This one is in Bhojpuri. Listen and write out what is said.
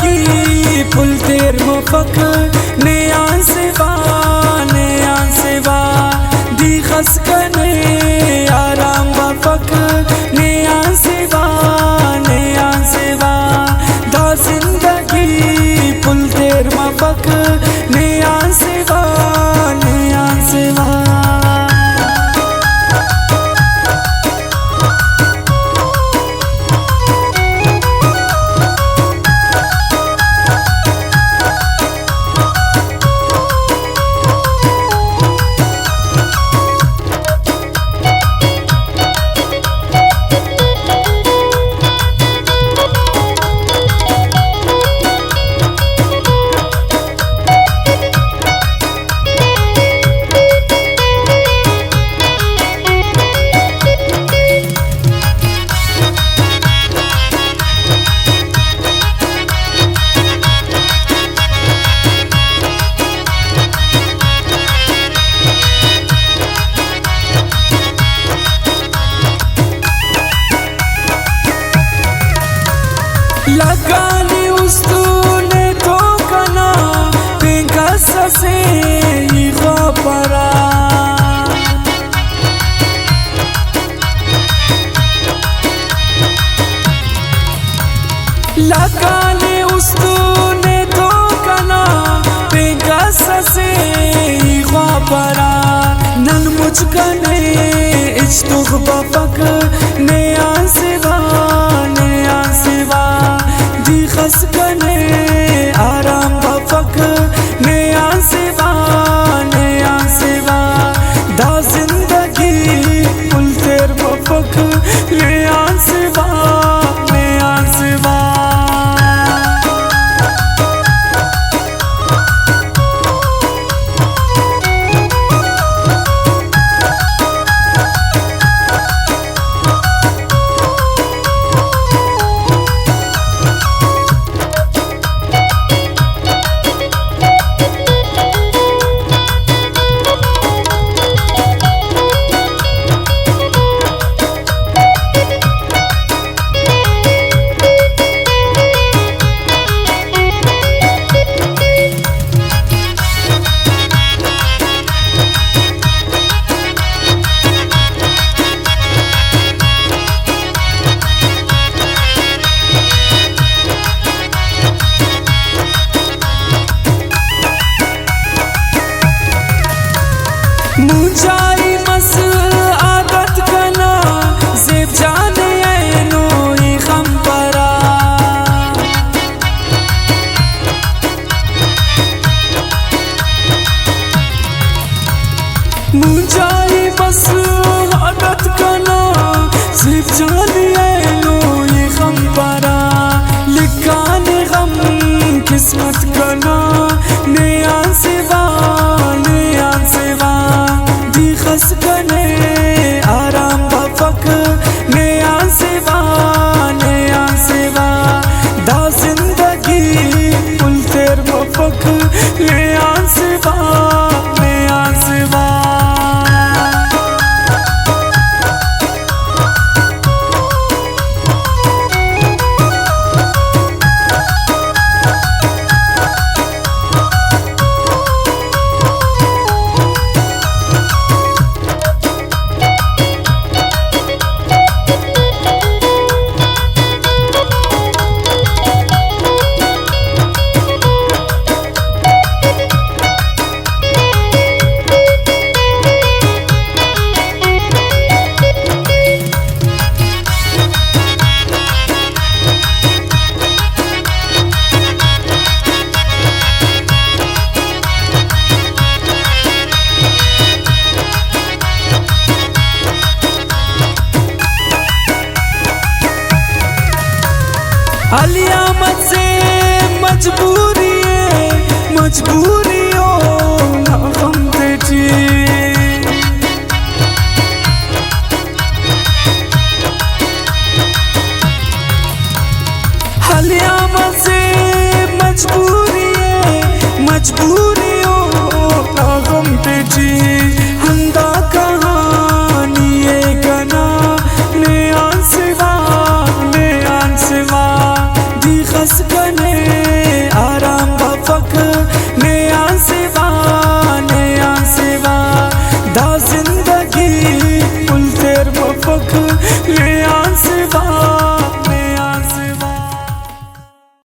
दगी पुल तेर मफक नयान सेवा दी खसकने आराम बफक नयान सेवा दा जिंदगी पुल तेर मफक नयान सेवा लगानी उस्तूने तो कना बेकस से खबरा लगानी उस्तूने तो कना बेकस से खबरा नन मुझकने इज्तुग बफक नयान सेवा दी खसकने आराम बफक नयान सेवा दा जिंदगी पुल तेर बफक नयान सेवा मुझाई मस आदत कना ज़ेब जाने ऐनो ही गम परा मुझाई मस आदत कना ज़ेब जाने ऐनो ही गम परा लिखाने गम किस्मत कना नयान सेवा खसकने आराम बफक नयान सेवा दा जिंदगी पुल तेर बफक नयान सेवा अली अहमद से मजबूरी है